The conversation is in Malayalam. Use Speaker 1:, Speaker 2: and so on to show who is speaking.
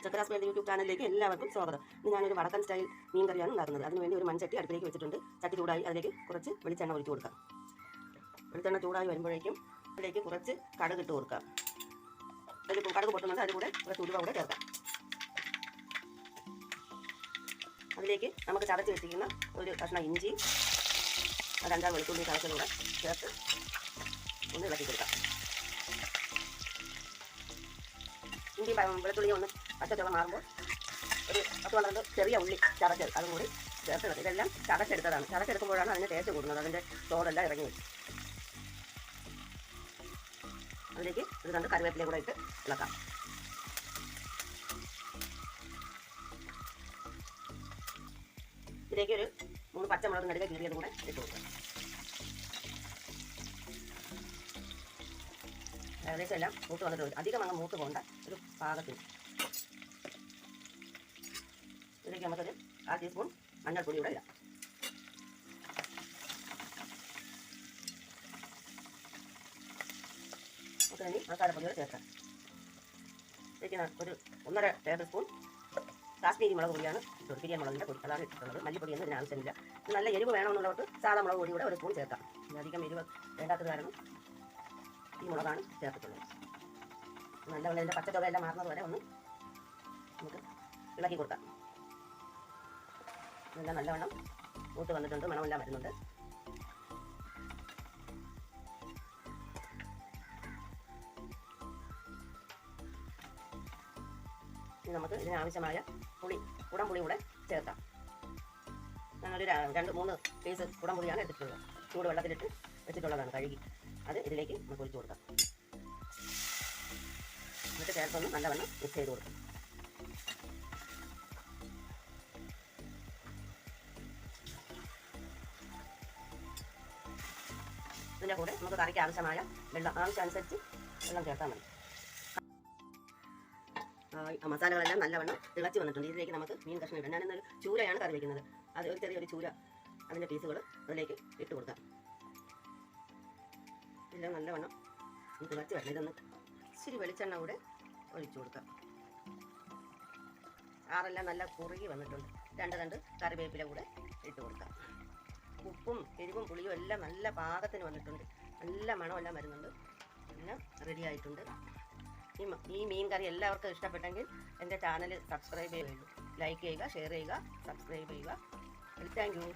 Speaker 1: ചക്കരാസ്പേരുടെ യൂട്യൂബ് ചാനലിലേക്ക് എല്ലാവർക്കും സ്വാഗതം. ഇന്ന് ഞാനൊരു വടക്കൻ സ്റ്റൈൽ മീൻ കറിയാണ് ഉണ്ടാക്കുന്നത്. അതിനുവേണ്ടി ഒരു മൺചട്ടി അടുപ്പിലേക്ക് വെച്ചിട്ടുണ്ട്. ചട്ടി ചൂടായി അതിലേക്ക് കുറച്ച് വെളിച്ചെണ്ണ ഒഴിച്ചു കൊടുക്കാം. വെളിച്ചെണ്ണ ചൂടായി വരുമ്പോഴേക്കും അതിലേക്ക് കുറച്ച് കടുക് ഇട്ട് കൊടുക്കാം. അതിൽ കടുക് പൊട്ടുന്നുണ്ട്, അതിൽ കൂടെ കുറച്ച് ഉലുവ കൂടെ ചേർക്കാം. അതിലേക്ക് നമുക്ക് ചതച്ച് വെച്ചിരിക്കുന്ന ഒരു കഷ്ണം ഇഞ്ചി, ഒരു 5-6 വെളുത്തുള്ളി ചതച്ചതൂടെ ചേർത്ത് ഒന്ന് ഇളക്കി കൊടുക്കാം. ഇഞ്ചി വെളുത്തുള്ളി ഒന്ന് പച്ചച്ചുള മാറുമ്പോൾ ഒരു 10-12 ചെറിയ ഉള്ളി ചതച്ചത് അതും കൂടി ചേർത്ത് ഇതെല്ലാം ചതച്ചെടുത്തതാണ്. ചതച്ചെടുക്കുമ്പോഴാണ് അതിന് ടേസ്റ്റ് കൂടുന്നത്. അതിൻ്റെ ചോറെല്ലാം ഇറങ്ങി വരും. അതിലേക്ക് ഇത് 2 കറിവേപ്പില കൂടെ ഇട്ട് ഇളക്കാം. ഇതിലേക്ക് ഒരു 3 പച്ചമുളക് നടുക കീറിയതും കൂടെ ഇട്ട് കൊടുക്കാം. ഏകദേശം എല്ലാം മൂത്ത് വന്നിട്ടുണ്ട്. അധികം അങ്ങ് മൂത്ത് പോകണ്ട, ഒരു പാകത്തിന്. ഇതിലേക്ക് നമുക്കൊരു 1/2 ടീസ്പൂൺ മഞ്ഞൾപ്പൊടി കൂടെ ഇടാം. നമുക്ക് ഇനി മസാലപ്പൊടികൾ ചേർക്കാം. ഇതിലേക്ക് ഒരു 1.5 ടേബിൾ സ്പൂൺ കാശ്മീരി മുളക് പൊടിയാണ് ഇട്ടത്. പിരിയൻ മുളകിൻ്റെ പൊടി അതാണ് ഇട്ടിട്ടുള്ളത്. മല്ലിപ്പൊടിയൊന്നും ഇതിന് ആവശ്യമില്ല. നല്ല എരിവ് വേണമെന്നുള്ളവർക്ക് സാധാ മുളക് പൊടി കൂടെ ഒരു സ്പൂൺ ചേർക്കാം. അധികം എരിവ് വേണ്ടാത്തത് കാരണം ഈ മുളകാണ് ചേർത്തിട്ടുള്ളത്. നല്ലവണ്ണം ഇതിൻ്റെ പച്ചച്ചുവയെല്ലാം മാറുന്നത് വരെ ഒന്ന് നമുക്ക് ഇളക്കി കൊടുക്കാം. ഇതെല്ലാം നല്ലവണ്ണം മൂത്ത് വന്നിട്ടുണ്ട്, മണമെല്ലാം വരുന്നുണ്ട്. ഇനി നമുക്ക് ഇതിനാവശ്യമായ കുടംപുളി കൂടെ ചേർക്കാം. ഞങ്ങളൊരു 2-3 പീസ് കുടംപുളിയാണ് എടുത്തിട്ടുള്ളത്. ചൂട് വെള്ളത്തിലിട്ട് വെച്ചിട്ടുള്ളതാണ്, കഴുകി. അത് ഇതിലേക്ക് നമുക്ക് ഒഴിച്ചു കൊടുക്കാം. എന്നിട്ട് ചേർത്തൊന്ന് നല്ലവണ്ണം മിക്സ് ചെയ്ത് കൊടുക്കാം. ഇതിൻ്റെ കൂടെ നമുക്ക് കറിക്ക് ആവശ്യമായ വെള്ളം ആവശ്യമനുസരിച്ച് വെള്ളം ചേർത്താൽ മതി. മസാലകളെല്ലാം നല്ലവണ്ണം തിളച്ച് വന്നിട്ടുണ്ട്. ഇതിലേക്ക് നമുക്ക് മീൻ കഷ്ണം ഇടാം. ഞാനിന്നൊരു ചൂരയാണ് കറി വയ്ക്കുന്നത്. അത് ഒരു ചെറിയൊരു ചൂര, അതിൻ്റെ പീസുകൾ അതിലേക്ക് ഇട്ട് കൊടുക്കാം. എല്ലാം നല്ലവണ്ണം തിളച്ച് വരണം. ഇതൊന്ന് ഇച്ചിരി വെളിച്ചെണ്ണ കൂടെ ഒഴിച്ചു കൊടുക്കാം. ആറെല്ലാം നല്ല കുറുകി വന്നിട്ടുണ്ട്. 2 കറിവേപ്പില കൂടെ ഇട്ട് കൊടുക്കാം. ഉപ്പും എരിവും പുളിയും എല്ലാം നല്ല പാകത്തിന് വന്നിട്ടുണ്ട്. നല്ല മണമെല്ലാം വരുന്നുണ്ട്. എല്ലാം റെഡി ആയിട്ടുണ്ട്. ഈ മീൻ കറി എല്ലാവർക്കും ഇഷ്ടപ്പെട്ടെങ്കിൽ എൻ്റെ ചാനൽ സബ്സ്ക്രൈബ് ചെയ്യുക, ലൈക്ക് ചെയ്യുക, ഷെയർ ചെയ്യുക, സബ്സ്ക്രൈബ് ചെയ്യുക. Thank you.